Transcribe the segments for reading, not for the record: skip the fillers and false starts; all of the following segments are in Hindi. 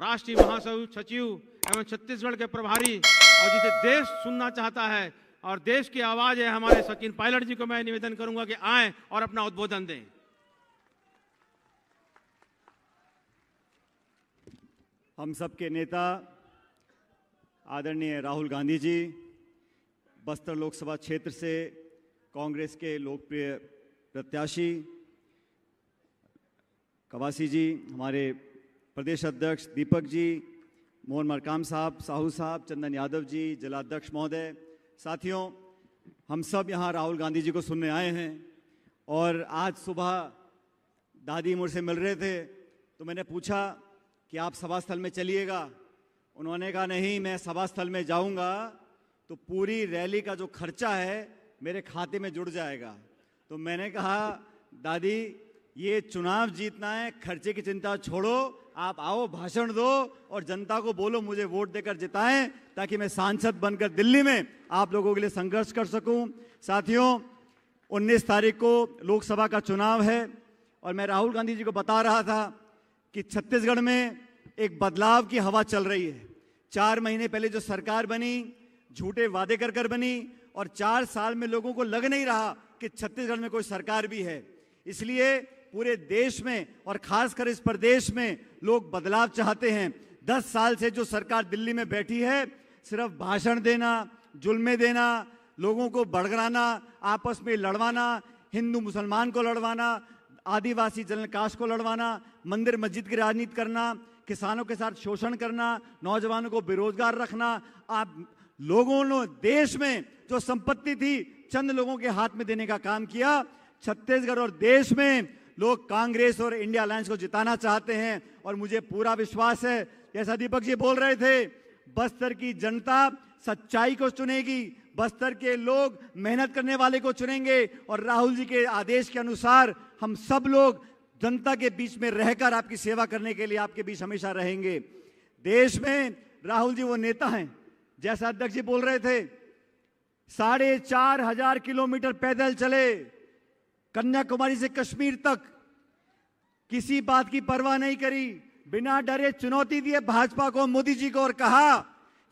राष्ट्रीय महासचिव एवं छत्तीसगढ़ के प्रभारी और जिसे देश सुनना चाहता है और देश की आवाज है, हमारे सचिन पायलट जी को मैं निवेदन करूंगा कि आए और अपना उद्बोधन दें। हम सबके नेता आदरणीय राहुल गांधी जी, बस्तर लोकसभा क्षेत्र से कांग्रेस के लोकप्रिय प्रत्याशी कवासी जी, हमारे प्रदेश अध्यक्ष दीपक जी, मोहन मरकाम साहब, साहू साहब, चंदन यादव जी, जिलाध्यक्ष महोदय, साथियों, हम सब यहाँ राहुल गांधी जी को सुनने आए हैं। और आज सुबह दादी मुझसे मिल रहे थे तो मैंने पूछा कि आप सभा स्थल में चलिएगा। उन्होंने कहा नहीं, मैं सभा स्थल में जाऊंगा तो पूरी रैली का जो खर्चा है मेरे खाते में जुड़ जाएगा। तो मैंने कहा दादी, ये चुनाव जीतना है, खर्चे की चिंता छोड़ो, आप आओ, भाषण दो और जनता को बोलो मुझे वोट देकर जिताएं, ताकि मैं सांसद बनकर दिल्ली में आप लोगों के लिए संघर्ष कर सकूं। साथियों, 19 तारीख को लोकसभा का चुनाव है और मैं राहुल गांधी जी को बता रहा था कि छत्तीसगढ़ में एक बदलाव की हवा चल रही है। 4 महीने पहले जो सरकार बनी, झूठे वादे कर कर बनी और 4 साल में लोगों को लग नहीं रहा कि छत्तीसगढ़ में कोई सरकार भी है। इसलिए पूरे देश में और खासकर इस प्रदेश में लोग बदलाव चाहते हैं। 10 साल से जो सरकार दिल्ली में बैठी है, सिर्फ भाषण देना, जुल्मे देना, लोगों को भड़काना, आपस में लड़वाना, हिंदू मुसलमान को लड़वाना, आदिवासी जनल कास्ट को लड़वाना, मंदिर मस्जिद की राजनीति करना, किसानों के साथ शोषण करना, नौजवानों को बेरोजगार रखना। आप लोगों ने देश में जो संपत्ति थी चंद लोगों के हाथ में देने का काम किया। छत्तीसगढ़ और देश में लोग कांग्रेस और इंडिया अलायंस को जिताना चाहते हैं और मुझे पूरा विश्वास है, जैसा दीपक जी बोल रहे थे, बस्तर की जनता सच्चाई को चुनेगी, बस्तर के लोग मेहनत करने वाले को चुनेंगे और राहुल जी के आदेश के अनुसार हम सब लोग जनता के बीच में रहकर आपकी सेवा करने के लिए आपके बीच हमेशा रहेंगे। देश में राहुल जी वो नेता हैं, जैसा अध्यक्ष जी बोल रहे थे, 4,500 किलोमीटर पैदल चले, कन्याकुमारी से कश्मीर तक, किसी बात की परवाह नहीं करी, बिना डरे चुनौती दिए भाजपा को, मोदी जी को, और कहा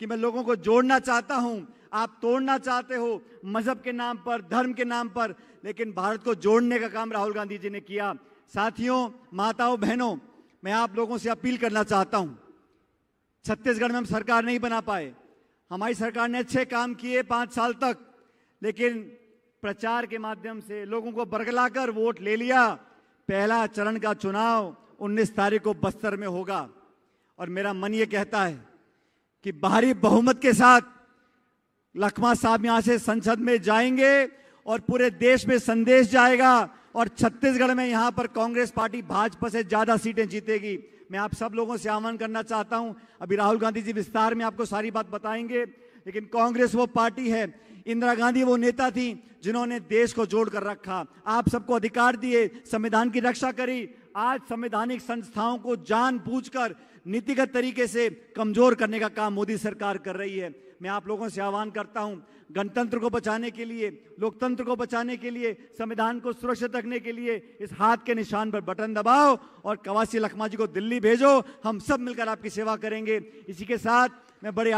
कि मैं लोगों को जोड़ना चाहता हूं, आप तोड़ना चाहते हो मजहब के नाम पर, धर्म के नाम पर, लेकिन भारत को जोड़ने का काम राहुल गांधी जी ने किया। साथियों, माताओं, बहनों, मैं आप लोगों से अपील करना चाहता हूं, छत्तीसगढ़ में हम सरकार नहीं बना पाए, हमारी सरकार ने अच्छे काम किए 5 साल तक, लेकिन प्रचार के माध्यम से लोगों को बरगलाकर वोट ले लिया। पहला चरण का चुनाव 19 तारीख को बस्तर में होगा और मेरा मन ये कहता है कि भारी बहुमत के साथ लखमा साहब यहां से संसद में जाएंगे और पूरे देश में संदेश जाएगा और छत्तीसगढ़ में यहां पर कांग्रेस पार्टी भाजपा से ज्यादा सीटें जीतेगी। मैं आप सब लोगों से आह्वान करना चाहता हूं, अभी राहुल गांधी जी विस्तार में आपको सारी बात बताएंगे, लेकिन कांग्रेस वो पार्टी है, इंदिरा गांधी वो नेता थी जिन्होंने देश को जोड़ कर रखा, आप सबको अधिकार दिए, संविधान की रक्षा करी। आज संवैधानिक संस्थाओं को जानबूझकर नीतिगत तरीके से कमजोर करने का काम मोदी सरकार कर रही है। मैं आप लोगों से आह्वान करता हूं, गणतंत्र को बचाने के लिए, लोकतंत्र को बचाने के लिए, संविधान को सुरक्षित रखने के लिए इस हाथ के निशान पर बटन दबाओ और कवासी लखमा जी को दिल्ली भेजो। हम सब मिलकर आपकी सेवा करेंगे। इसी के साथ मैं बड़े